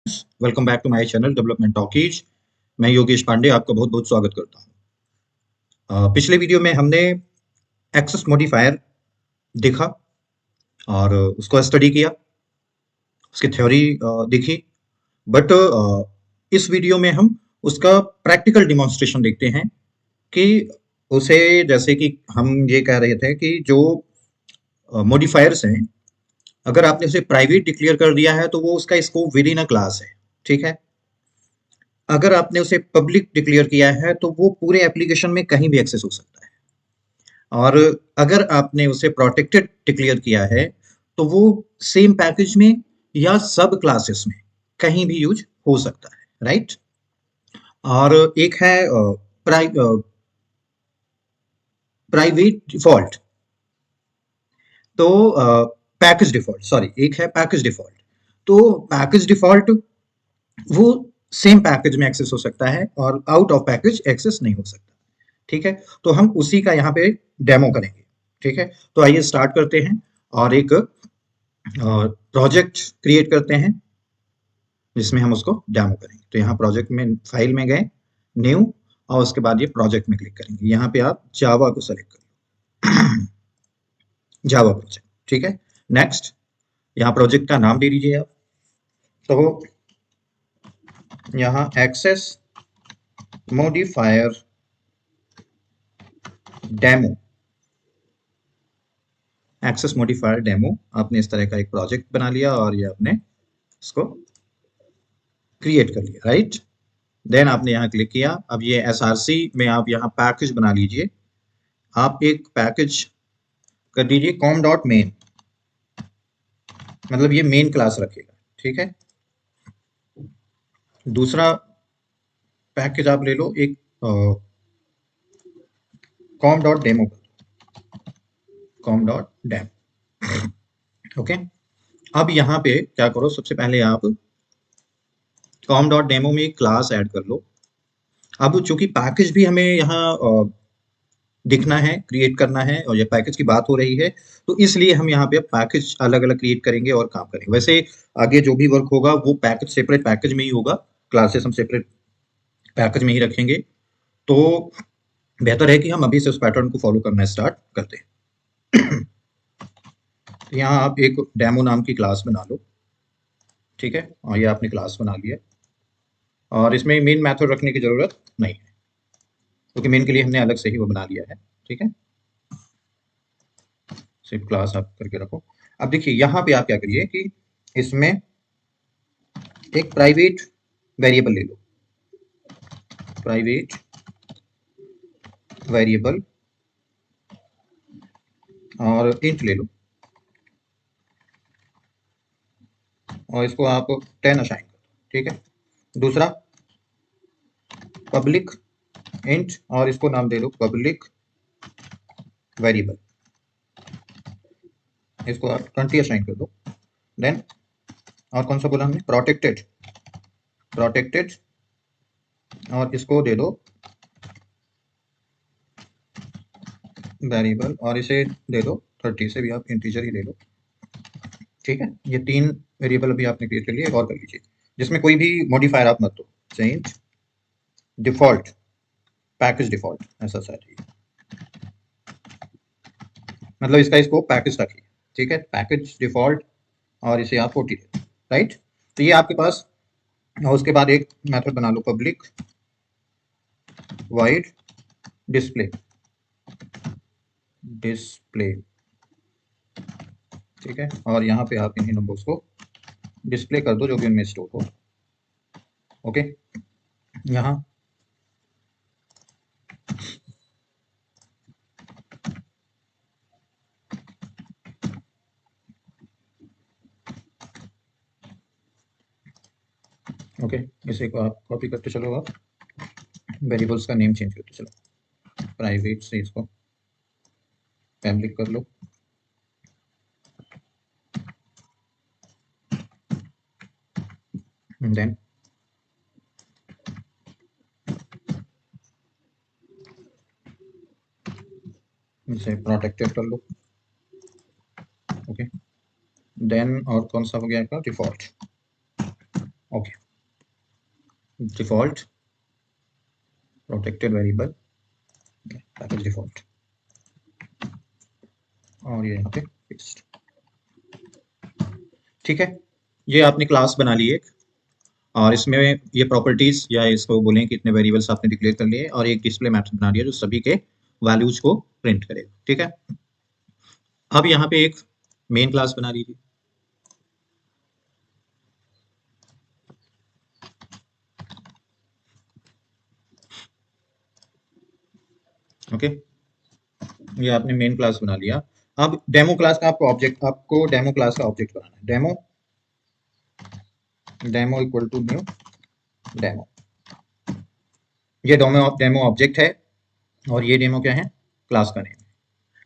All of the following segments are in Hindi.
Welcome back to my channel development talkies. मैं योगेश पांडे आपका बहुत बहुत स्वागत करता हूँ। पिछले वीडियो में हमने एक्सेस मॉडिफायर देखा और उसको स्टडी किया, उसकी थ्योरी देखी। बट इस वीडियो में हम उसका प्रैक्टिकल डिमॉन्स्ट्रेशन देखते हैं कि उसे, जैसे कि हम ये कह रहे थे कि जो मॉडिफायर्स हैं, अगर आपने उसे प्राइवेट डिक्लेयर कर दिया है तो वो उसका scope with in a class है। ठीक है। अगर आपने उसे पब्लिक डिक्लेयर किया है तो वो पूरे एप्लीकेशन में कहीं भी एक्सेस हो सकता है। और अगर आपने उसे प्रोटेक्टेड डिक्लेयर किया है तो वो सेम पैकेज में या सब क्लासेस में कहीं भी यूज हो सकता है। राइट। और एक है प्राइवेट डिफॉल्ट, तो पैकेज डिफॉल्ट, सॉरी, एक है पैकेज डिफॉल्ट। तो पैकेज डिफॉल्ट वो सेम पैकेज में एक्सेस हो सकता है और आउट ऑफ पैकेज एक्सेस नहीं हो सकता। ठीक है। तो हम उसी का यहाँ पे डेमो करेंगे। ठीक है। तो आइए स्टार्ट करते हैं और एक प्रोजेक्ट क्रिएट करते हैं जिसमें हम उसको डेमो करेंगे। तो यहाँ प्रोजेक्ट में फाइल में गए, न्यू, और उसके बाद ये प्रोजेक्ट में क्लिक करेंगे। यहाँ पे आप जावा को सेलेक्ट करिए, जावा प्रोजेक्ट। ठीक है। नेक्स्ट, यहाँ प्रोजेक्ट का नाम दे दीजिए आप। तो यहाँ access modifier demo, access modifier demo, आपने इस तरह का एक प्रोजेक्ट बना लिया और ये आपने इसको क्रिएट कर लिया। राइट। देन आपने यहाँ क्लिक किया। अब ये एसआरसी में आप यहाँ पैकेज बना लीजिए। आप एक पैकेज कर दीजिए कॉम डॉट मेन, मतलब ये मेन क्लास रखेगा। ठीक है। दूसरा पैकेज आप ले लो एक com dot demo, com dot demo. Okay. अब यहाँ पे क्या करो, सबसे पहले आप कॉम डॉट डेमो में एक क्लास ऐड कर लो। अब चूंकि पैकेज भी हमें यहाँ दिखना है, क्रिएट करना है, और ये पैकेज की बात हो रही है, तो इसलिए हम यहाँ पे पैकेज अलग अलग क्रिएट करेंगे और काम करेंगे। वैसे आगे जो भी वर्क होगा वो पैकेज सेपरेट पैकेज में ही होगा, क्लासेस हम सेपरेट पैकेज में ही रखेंगे। तो बेहतर है कि हम अभी से उस पैटर्न को फॉलो करना स्टार्ट करते हैं। यहाँ आप एक डेमो नाम की क्लास बना लो। ठीक है। और ये आपने क्लास बना लिया और इसमें मेन मेथड रखने की जरूरत नहीं है क्योंकि मेन के लिए हमने अलग से ही वो बना लिया है। ठीक है। सिर्फ क्लास आप करके रखो। अब देखिए यहाँ पे आप क्या करिए कि इसमें एक प्राइवेट वेरिएबल ले लो, प्राइवेट वेरिएबल, और इंट ले लो और इसको आप 10 असाइन कर दो। ठीक है। दूसरा पब्लिक इंट, और इसको नाम दे दो पब्लिक वेरिएबल, इसको आप 20 असाइन कर दो। देन और कौन सा बोला हमने, प्रोटेक्टेड, प्रोटेक्टेड, और इसको दे दो वेरिएबल और इसे दे दो 30, से भी आप इंटीजर ही ले लो। ठीक है। ये 3 वेरिएबल अभी आपने क्रिएट कर लिए। एक और कर लीजिए जिसमें कोई भी मॉडिफायर आप मत दो, चेंज डिफॉल्ट पैकेज डिफॉल्ट, ऐसा चाहिए, मतलब इसका स्कोप पैकेज तक ही। ठीक है। पैकेज डिफॉल्ट और इसे आप 40 दे। राइट। तो ये आपके पास, और उसके बाद एक मेथड बना लो पब्लिक वाइड डिस्प्ले, डिस्प्ले। ठीक है। और यहाँ पे आप इन्हीं नंबर्स को डिस्प्ले कर दो जो भी उनमें स्टोर हो। ओके। यहाँ ओके, इसे को आप कॉपी करते चलो, आप वेरिएबल्स का नेम चेंज करते चलो, प्राइवेट से इसको पब्लिक कर लो। देन इसे प्रोटेक्टेड कर लो। ओके। देन और कौन सा हो गया आपका, default, okay, default protected variable package default, और ये यहाँ पे पेस्ट। ठीक है, ये आपने क्लास बना ली एक, और इसमें ये प्रॉपर्टीज या इसको बोलें कि इतने वेरिएबल्स आपने डिक्लेयर कर लिए, और एक डिस्प्ले मेथड बना दिया जो सभी के वैल्यूज को प्रिंट करेगा। ठीक है, अब यहाँ पे एक मेन क्लास बना लीजिए। ओके, ये आपने मेन क्लास बना लिया। अब डेमो क्लास का आपको डेमो क्लास का ऑब्जेक्ट बनाना है। Demo equal to new demo, ये डेमो ऑब्जेक्ट है, और ये डेमो क्या है, क्लास का नेम।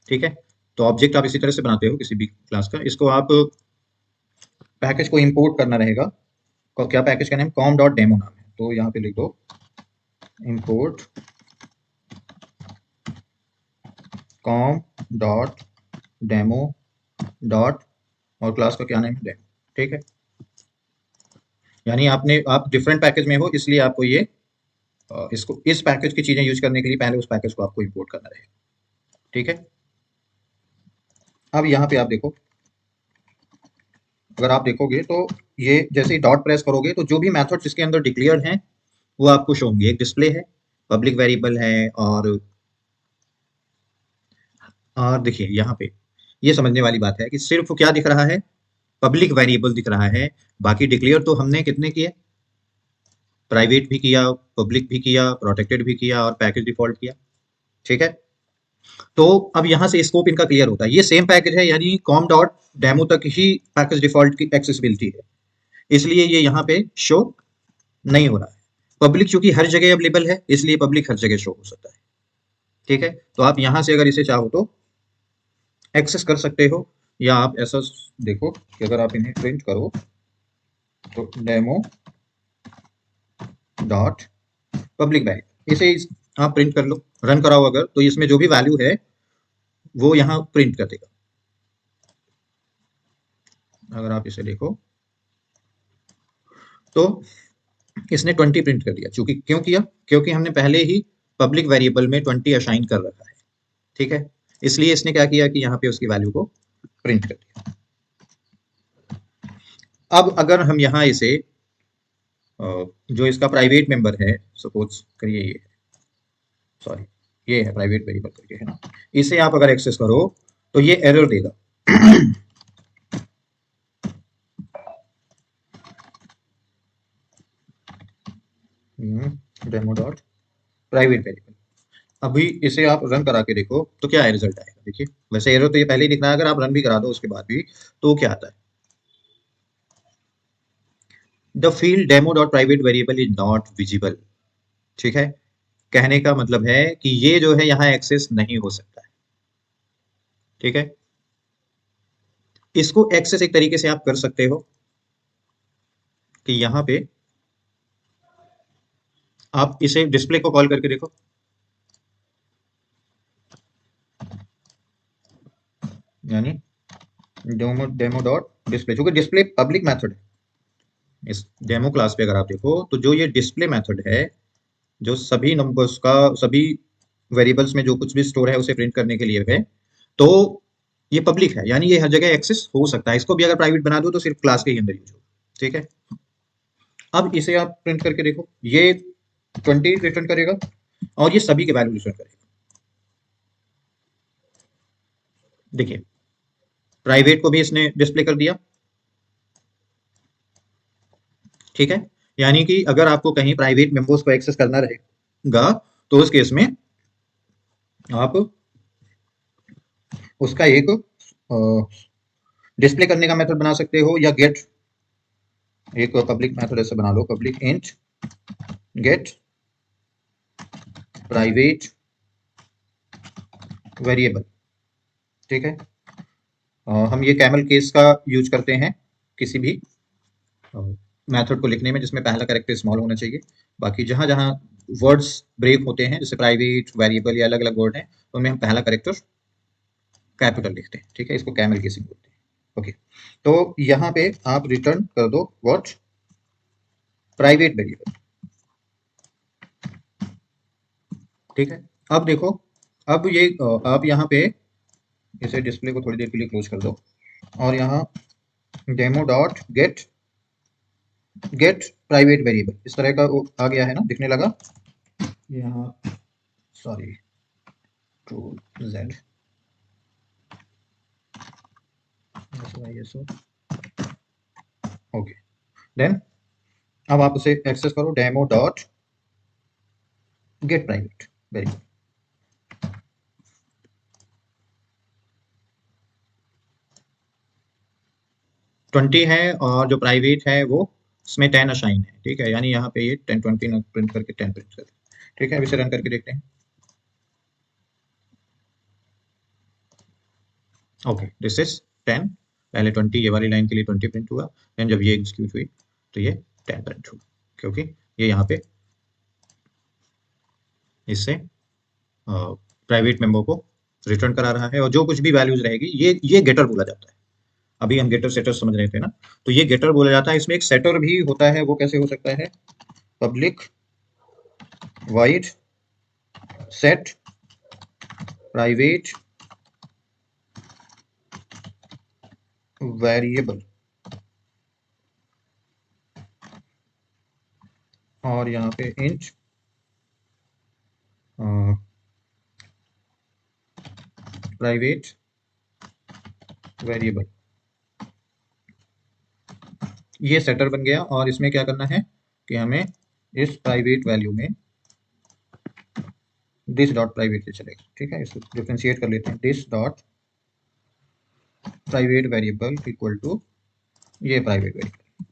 ठीक है, तो ऑब्जेक्ट आप इसी तरह से बनाते हो किसी भी क्लास का। इसको आप पैकेज को इंपोर्ट करना रहेगा। क्या पैकेज का नेम कॉम डॉट डेमो नाम है, तो यहाँ पे लिख दो import com dot demo dot, और क्लास का क्या नेम है, डेमो। ठीक है, यानी आप डिफरेंट पैकेज में हो, इसलिए आपको ये इसको इस पैकेज की चीजें यूज करने के लिए पहले उस पैकेज को आपको इंपोर्ट करना रहेगा। ठीक है, अब यहाँ पे आप देखो, अगर आप देखोगे तो ये जैसे ही डॉट प्रेस करोगे तो जो भी मेथड जिसके अंदर डिक्लेयर्ड हैं वो आपको शो होंगे। एक डिस्प्ले है, पब्लिक वेरिएबल है, और देखिए यहाँ पे ये समझने वाली बात है कि सिर्फ क्या दिख रहा है, पब्लिक वेरिएबल दिख रहा है। बाकी डिक्लेयर तो हमने कितने किए, प्राइवेट भी किया, पब्लिक भी किया, प्रोटेक्टेड भी किया, और पैकेज डिफॉल्ट किया। ठीक है, तो अब यहाँ से स्कोप इनका क्लियर होता है। ये सेम पैकेज है, यानी कॉम डॉट डेमो तक ही पैकेज डिफॉल्ट की एक्सेसिबिलिटी है, इसलिए ये यहाँ पे शो नहीं हो रहा है। पब्लिक चूंकि हर जगह अवेलेबल है, इसलिए पब्लिक हर जगह शो हो सकता है। ठीक है, तो आप यहाँ से अगर इसे चाहो तो एक्सेस कर सकते हो, या आप ऐसा देखो कि अगर आप इन्हें प्रिंट करो तो डेमो डॉट पब्लिक वैल्यू, इसे आप प्रिंट कर लो, रन कराओ अगर, तो इसमें जो भी वैल्यू है वो यहाँ प्रिंट कर देगा। अगर आप इसे देखो तो इसने 20 प्रिंट कर दिया। चूंकि क्यों किया, क्योंकि हमने पहले ही पब्लिक वेरिएबल में 20 असाइन कर रखा है। ठीक है, इसलिए इसने क्या किया कि यहाँ पे उसकी वैल्यू को प्रिंट कर दिया। अब अगर हम यहाँ इसे जो इसका प्राइवेट मेंबर है, सपोज करिए ये, सॉरी ये है प्राइवेट वेरिएबल करके, है ना, इसे आप अगर एक्सेस करो तो ये एरर देगा। डेमो डॉट प्राइवेट वेरिएबल, अभी इसे आप रन करा के देखो तो क्या रिजल्ट आएगा। देखिए, वैसे एरर तो ये पहले ही दिख रहा है, अगर आप रन भी करा दो उसके बाद भी तो क्या आता है, the field demo dot private variable is not visible. ठीक है, कहने का मतलब है कि ये जो है यहाँ एक्सेस नहीं हो सकता है। ठीक है, इसको एक्सेस एक तरीके से आप कर सकते हो कि यहाँ पे आप इसे डिस्प्ले को कॉल करके देखो, यानी डेमो डेमो डॉट डिस्प्ले, चूंकि डिस्प्ले पब्लिक मेथड है इस डेमो क्लास पे, अगर आप देखो तो जो ये डिस्प्ले मेथड है, जो सभी नंबर्स का, सभी वेरिएबल्स में जो कुछ भी स्टोर है उसे प्रिंट करने के लिए है, तो ये पब्लिक है, यानी ये हर जगह एक्सेस हो सकता है। इसको भी अगर प्राइवेट बना दो तो सिर्फ क्लास के ही अंदर यूज होगा। ठीक है, अब इसे आप प्रिंट करके देखो, ये 20 रिटर्न करेगा, और ये सभी के वैल्यू रिटर्न करेगा। देखिए, प्राइवेट को भी इसने डिस्प्ले कर दिया। ठीक है, यानी कि अगर आपको कहीं प्राइवेट मेंबर्स को एक्सेस करना रहेगा तो उस केस में आप उसका एक डिस्प्ले करने का मेथड बना सकते हो, या गेट, एक पब्लिक मेथड ऐसे बना लो, public int get private variable. ठीक है, हम ये कैमल केस का यूज करते हैं किसी भी मेथड को लिखने में जिसमें पहला कैरेक्टर स्मॉल होना चाहिए। बाकी जहां जहां वर्ड्स ब्रेक होते हैं, जैसे प्राइवेट, वेरिएबल या अलग अलग वर्ड हैं, तो उनमें हम पहला कैरेक्टर कैपिटल लिखते हैं। ठीक है, इसको कैमल केसिंग बोलते हैं। ओके, तो यहाँ पे आप रिटर्न कर दो व्हाट, प्राइवेट वेरिएबल। ठीक है, अब देखो, अब ये आप यहाँ पे इसे डिस्प्ले को थोड़ी देर के लिए क्लोज कर दो और यहाँ demo dot get private variable इस तरह का वो आ गया है ना, दिखने लगा यहाँ, sorry, to z okay. Then अब आप उसे एक्सेस करो, demo dot get private variable. Twenty है और जो प्राइवेट है वो उसमें 10 असाइन है। ठीक है, यानी यहाँ पे ये 10 20 ना प्रिंट करके 10 प्रिंट कर। ठीक है, अब इसे रन करके देखते हैं। ओके, दिस इज 10, पहले 20 ये वाली लाइन के लिए 20 प्रिंट हुआ, देन जब ये एग्जीक्यूट हुई तो ये 10 प्रिंट हुआ, क्योंकि ये यहाँ पे इससे प्राइवेट मेंबर को रिटर्न करा रहा है और जो कुछ भी वैल्यूज रहेगी ये गेटर बोला जाता है। अभी हम गेटर सेटर समझ रहे थे ना, तो ये गेटर बोला जाता है। इसमें एक सेटर भी होता है, वो कैसे हो सकता है, public wide set private variable, और यहाँ पे इंट प्राइवेट वेरिएबल, ये सेटर बन गया। और इसमें क्या करना है कि हमें इस प्राइवेट वैल्यू में दिस डॉट प्राइवेट से चलेगा। ठीक है, इसको डिफरेंशिएट कर लेते हैं, this dot private variable equal to ये प्राइवेट वेरिएबल,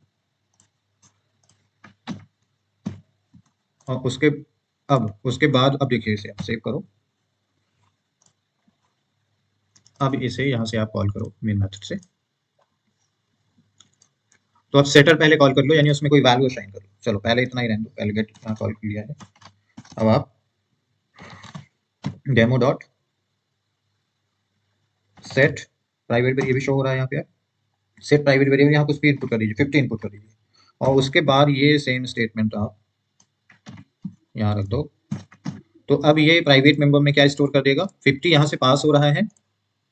और उसके बाद अब देखिए, इसे आप सेव करो। अब इसे यहाँ से आप कॉल करो मेन मेथड से। तो अब सेटर पहले कॉल कर लो, यानी उसमें कोई वैल्यू असाइन कर लो। चलो पहले इतना ही रहने दो, पहले गेट यहाँ कॉल कर लिया है। अब आप demo dot set private variable show हो रहा है यहाँ पे, सेट प्राइवेट वेरिएबल, यहाँ कुछ भी इनपुट कर दीजिए, 50 इनपुट कर दीजिए, और उसके बाद ये सेम स्टेटमेंट आप यहाँ रख दो। तो अब ये प्राइवेट मेंबर में क्या स्टोर कर देगा, 50 यहाँ से पास हो रहा है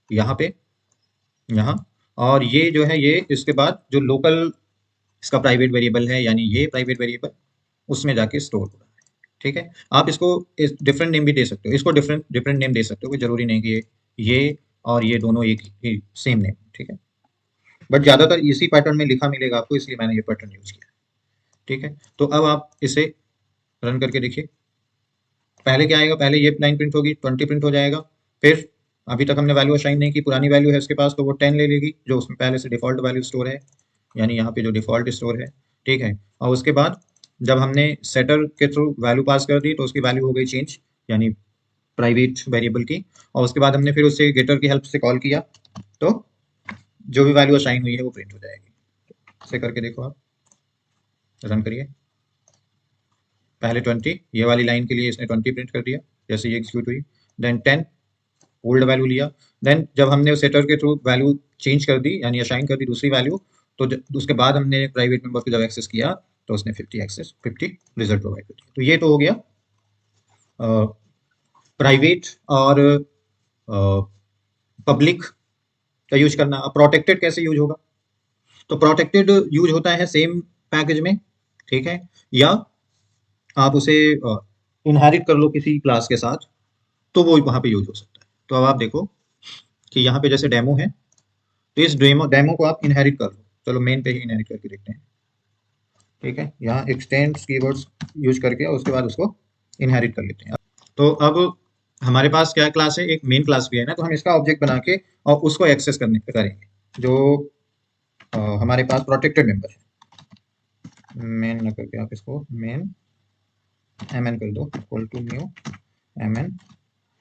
यहाँ पे, यहाँ, और ये जो है ये इसके बाद जो लोकल इसका प्राइवेट वेरिएबल है, यानी ये प्राइवेट वेरिएबल उसमें जाके स्टोर हो रहा है। ठीक है, आप इसको डिफरेंट नेम भी दे सकते हो, इसको डिफरेंट डिफरेंट नेम दे सकते हो, कोई जरूरी नहीं कि ये और ये दोनों एक ही सेम नेम। ठीक है, बट ज़्यादातर इसी पैटर्न में लिखा मिलेगा आपको, इसलिए मैंने ये पैटर्न यूज किया। ठीक है, तो अब आप इसे रन करके देखिए। पहले क्या आएगा, पहले ये लाइन प्रिंट होगी, 20 प्रिंट हो जाएगा। फिर अभी तक हमने वैल्यू असाइन नहीं की, पुरानी वैल्यू है उसके पास, तो वो 10 ले लेगी जो उसमें पहले से डिफॉल्ट वैल्यू स्टोर है, यानी यहाँ पे जो डिफॉल्ट स्टोर है। ठीक है, और उसके बाद जब हमने सेटर के थ्रू वैल्यू पास कर दी तो उसकी वैल्यू हो गई चेंज, यानी प्राइवेट वेरिएबल की, और उसके बाद हमने फिर उससे गेटर की हेल्प से कॉल किया, तो जो भी वैल्यू असाइन हुई है वो प्रिंट हो जाएगी। इसे करके देखो, आप रन करिए। पहले 20 ये वाली लाइन के लिए इसने 20 प्रिंट कर दिया जैसे ये एग्जीक्यूट हुई, देन 10 ओल्ड वैल्यू लिया, देन जब हमने सेटर के थ्रू वैल्यू चेंज कर दी, यानी असाइन कर दी दूसरी वैल्यू, तो उसके बाद हमने प्राइवेट मेंबर को जब एक्सेस किया तो उसने 50 रिजल्ट प्रोवाइड कर दिया। तो ये तो हो गया प्राइवेट और पब्लिक का यूज करना। अब प्रोटेक्टेड कैसे यूज होगा, तो प्रोटेक्टेड यूज होता है सेम पैकेज में। ठीक है, या आप उसे इनहेरिट कर लो किसी क्लास के साथ, तो वो वहाँ पे यूज हो सकता है। तो अब आप देखो कि यहाँ पे जैसे डेमो है, तो इस डेमो को आप इनहेरिट कर लो। चलो मेन पे ही इनहेरिट करके देखते हैं। ठीक है, यहाँ एक्सटेंड्स कीवर्ड्स यूज करके और उसके बाद उसको इनहेरिट कर लेते हैं। तो अब हमारे पास क्या क्लास है, एक मेन क्लास भी है ना, तो हम इसका ऑब्जेक्ट बना के और उसको एक्सेस करेंगे जो हमारे पास प्रोटेक्टेड मेंबर है। मेन न करके आप इसको मेन mn कर दो इक्वल टू न्यू mn,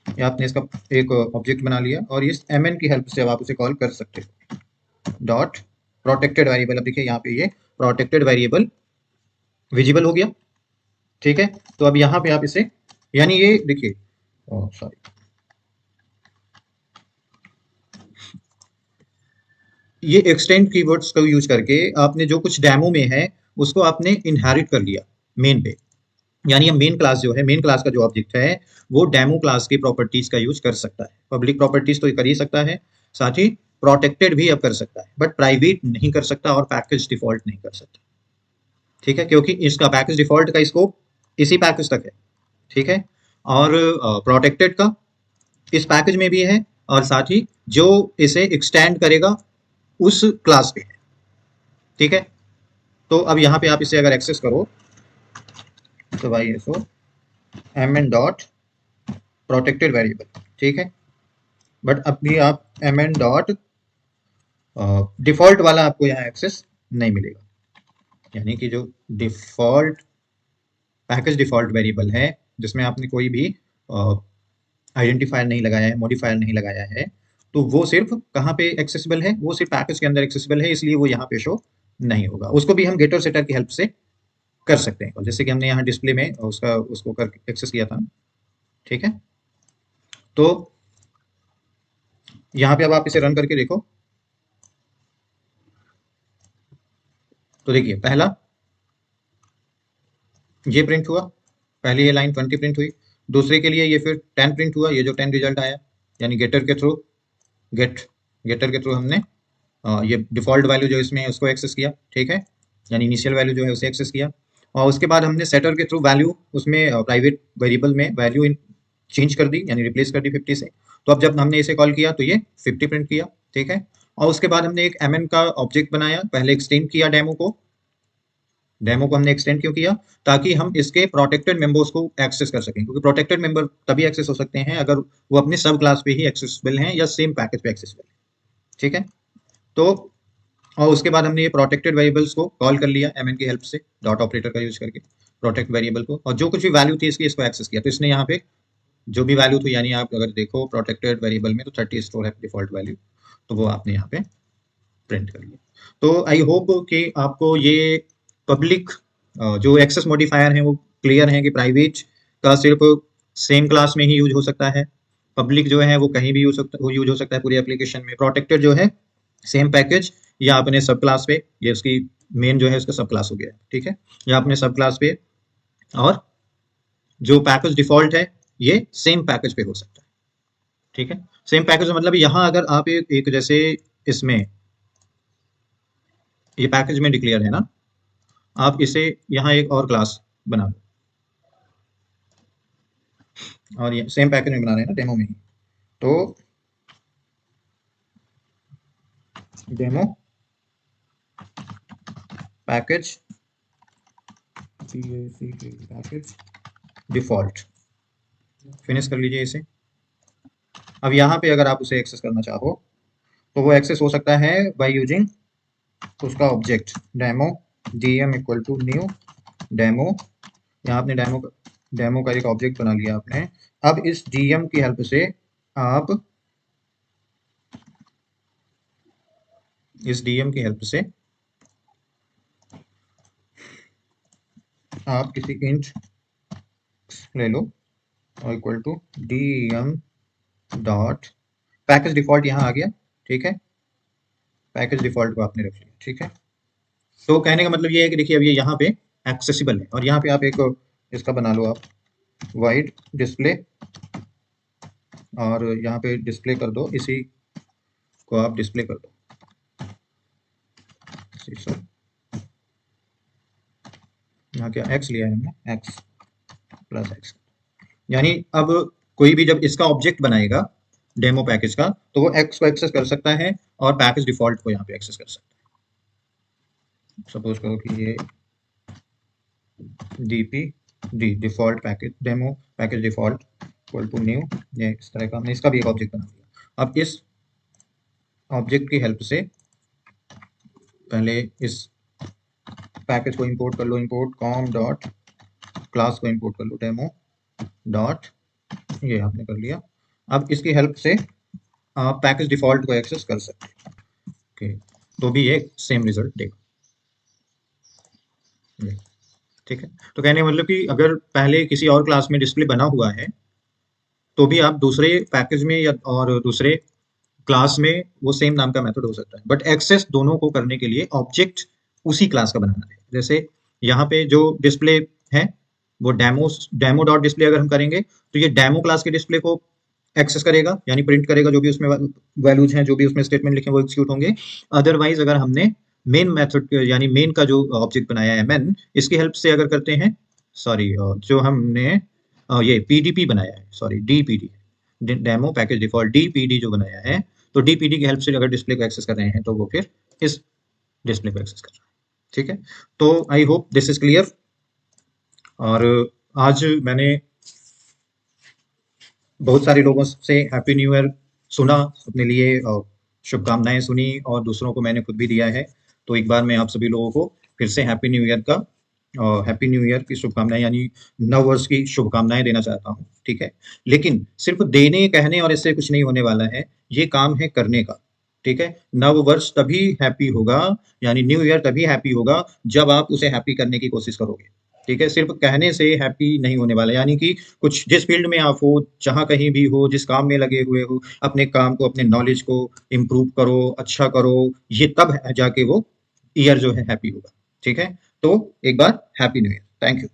या आपने इसका एक ऑब्जेक्ट बना लिया और इस mn की हेल्प से अब आप उसे कॉल कर सकते हो। डॉट प्रोटेक्टेड वेरिएबल, अब देखिए यहाँ पे ये प्रोटेक्टेड वेरिएबल विजिबल हो गया। ठीक है, तो अब यहाँ पे आप इसे, यानी ये देखिए, सॉरी, ये एक्सटेंड कीवर्ड्स का यूज करके आपने जो कुछ डेमो में है उसको आपने इनहेरिट कर लिया मेन पे, यानी मेन क्लास जो है, मेन क्लास का जो ऑब्जेक्ट है वो डेमो क्लास की प्रॉपर्टीज का यूज कर सकता है। पब्लिक प्रॉपर्टीज तो कर ही सकता है, साथ ही प्रोटेक्टेड भी अब कर सकता है, बट प्राइवेट नहीं कर सकता और पैकेज डिफॉल्ट नहीं कर सकता। ठीक है, क्योंकि इसका पैकेज डिफॉल्ट का स्कोप इसी पैकेज तक है। ठीक है, और प्रोटेक्टेड का इस पैकेज में भी है, और साथ ही जो इसे एक्सटेंड करेगा उस क्लास पे है। ठीक है, तो अब यहाँ पे आप इसे अगर एक्सेस करो तो भाई इसको mn डॉट प्रोटेक्टेड वेरिएबल, ठीक है, बट अभी आप mn डॉट डिफॉल्ट वाला आपको यहाँ एक्सेस नहीं मिलेगा, यानी कि जो डिफॉल्ट पैकेज डिफॉल्ट वेरिएबल है जिसमें आपने कोई भी आइडेंटिफायर नहीं लगाया है, मॉडिफायर नहीं लगाया है, तो वो सिर्फ कहाँ पे एक्सेसिबल है, वो सिर्फ पैकेज के अंदर एक्सेसिबल है, इसलिए वो यहाँ पे शो नहीं होगा। उसको भी हम गेटर सेटर की हेल्प से कर सकते हैं, जैसे कि हमने यहाँ डिस्प्ले में उसको कर एक्सेस किया था। ठीक है, तो यहाँ पे अब आप इसे रन करके देखो, तो देखिए पहला ये प्रिंट हुआ, पहले ये लाइन 20 प्रिंट हुई, दूसरे के लिए ये फिर 10 प्रिंट हुआ, ये जो 10 रिजल्ट आया, यानी गेटर के थ्रू हमने ये डिफॉल्ट वैल्यू जो इसमें है उसको एक्सेस किया। ठीक है, यानी इनिशियल वैल्यू जो है उसे एक्सेस किया, और उसके बाद हमने सेटर के थ्रू वैल्यू उसमें प्राइवेट वेरिएबल में वैल्यू चेंज कर दी, यानी रिप्लेस कर दी 50 से। तो अब जब हमने इसे कॉल किया तो ये 50 प्रिंट किया। ठीक है, और उसके बाद हमने एक mn का ऑब्जेक्ट बनाया, पहले एक्सटेंड किया डेमो को हमने एक्सटेंड क्यों किया, ताकि हम इसके प्रोटेक्टेड मेंबर्स को एक्सेस कर सकें, क्योंकि प्रोटेक्टेड मेंबर तभी एक्सेस हो सकते हैं अगर वो अपने सब क्लास पे ही एक्सेसिबल हैं या सेम पैकेज पे एक्सेसिबल है। ठीक है, तो और उसके बाद हमने ये प्रोटेक्टेड वेरिएबल्स को कॉल कर लिया mn की हेल्प से, डॉट ऑपरेटर का यूज करके प्रोटेक्ट वेरिएबल को, और जो कुछ भी वैल्यू थी इसकी इसको एक्सेस किया, तो इसने यहाँ पे जो भी वैल्यू थी, यानी आप अगर देखो प्रोटेक्टेड वेरिएबल में तो 30 स्टोर है डिफॉल्ट वैल्यू, तो वो आपने यहाँ पे प्रिंट कर लिया। तो आई होप कि आपको ये पब्लिक जो एक्सेस मॉडिफायर है वो क्लियर है कि प्राइवेट का सिर्फ सेम क्लास में ही यूज हो सकता है, पब्लिक जो है वो कहीं भी यूज हो सकता है पूरी एप्लीकेशन में, प्रोटेक्टेड जो है सेम पैकेज या अपने सब क्लास पे, ये उसकी मेन जो है उसका सब क्लास हो गया है। ठीक है, या अपने सब क्लास पे, और जो पैकेज डिफॉल्ट है ये सेम पैकेज पे हो सकता है। ठीक है, सेम पैकेज मतलब यहाँ अगर आप एक जैसे इसमें ये पैकेज में डिक्लेयर है ना, आप इसे यहाँ एक और क्लास बना लो, और ये सेम पैकेज में बना रहे हैं ना डेमो में ही, तो demo package package default, finish कर लीजिए इसे। अब यहाँ पे अगर आप उसे एक्सेस करना चाहो तो वो एक्सेस हो सकता है बाय यूजिंग उसका object demo dm equal to new demo, यहाँ आपने डेमो का एक ऑब्जेक्ट बना लिया आपने। अब इस dm की हेल्प से आप इस dm की हेल्प से आप किसी इंट ले लो और equal to dm dot package default यहाँ आ गया। ठीक है, पैकेज डिफॉल्ट को आपने रख लिया। ठीक है, तो कहने का मतलब ये है कि देखिए अब ये यहाँ पे एक्सेसिबल है, और यहाँ पे आप एक इसका बना लो आप वाइड डिस्प्ले, और यहाँ पे डिस्प्ले कर दो, इसी को आप डिस्प्ले कर दो, यहाँ क्या x लिया है हमने, x प्लस x, यानी अब कोई भी जब इसका ऑब्जेक्ट बनाएगा डेमो पैकेज का तो वो x को एक्सेस कर सकता है और पैकेज डिफॉल्ट को यहाँ पे एक्सेस कर सकता है। सपोज करो कि ये D default package demo package default equal to new, ये इस तरह का हमने इसका भी एक ऑब्जेक्ट बना दिया। अब इस ऑब्जेक्ट की हेल्प से पहले इस पैकेज को इंपोर्ट कर लो, इंपोर्ट कॉम डॉट क्लास को इंपोर्ट कर लो डेमो डॉट, ये आपने कर लिया। अब इसकी हेल्प से आप पैकेज डिफॉल्ट को एक्सेस कर सकते हैं। ओके, तो भी ये सेम रिजल्ट देगा। ठीक है, तो कहने का मतलब कि अगर पहले किसी और क्लास में डिस्प्ले बना हुआ है तो भी आप दूसरे पैकेज में या और दूसरे क्लास में वो सेम नाम का मेथड हो सकता है, बट एक्सेस दोनों को करने के लिए ऑब्जेक्ट उसी क्लास का बनाना है। जैसे यहाँ पे जो डिस्प्ले है वो डेमो डॉट डिस्प्ले अगर हम करेंगे तो ये डेमो क्लास के डिस्प्ले को एक्सेस करेगा, यानी प्रिंट करेगा, जो भी उसमें वैल्यूज हैं, जो भी उसमें स्टेटमेंट लिखे वो एग्जीक्यूट होंगे। अदरवाइज अगर हमने मेन मेथड यानी मेन का जो ऑब्जेक्ट बनाया है मेन, इसकी हेल्प से अगर करते हैं, सॉरी जो हमने ये पीडीपी बनाया है, sorry DPD, demo package default DPD जो बनाया है, तो डीपीडी की हेल्प से अगर डिस्प्ले को एक्सेस कर रहे हैं तो वो फिर इस डिस्प्ले को एक्सेस कर रहा है। ठीक है, तो I hope this is clear. और आज मैंने बहुत सारे लोगों से हैप्पी न्यू ईयर सुना, अपने लिए शुभकामनाएं सुनी, और दूसरों को मैंने खुद भी दिया है। तो एक बार मैं आप सभी लोगों को फिर से हैप्पी न्यू ईयर का हैप्पी न्यू ईयर की शुभकामनाएं, यानी नव वर्ष की शुभकामनाएं देना चाहता हूँ। ठीक है, लेकिन सिर्फ देने कहने और इससे कुछ नहीं होने वाला है, ये काम है करने का। ठीक है, नव वर्ष तभी हैप्पी होगा, यानी न्यू ईयर तभी हैप्पी होगा जब आप उसे हैप्पी करने की कोशिश करोगे। ठीक है, सिर्फ कहने से हैप्पी नहीं होने वाला, यानी कि कुछ जिस फील्ड में आप हो, जहाँ कहीं भी हो, जिस काम में लगे हुए हो, अपने काम को, अपने नॉलेज को इम्प्रूव करो, अच्छा करो, ये तब जाके वो ईयर जो है हैप्पी होगा। ठीक है, तो एक बार happy new year. Thank you.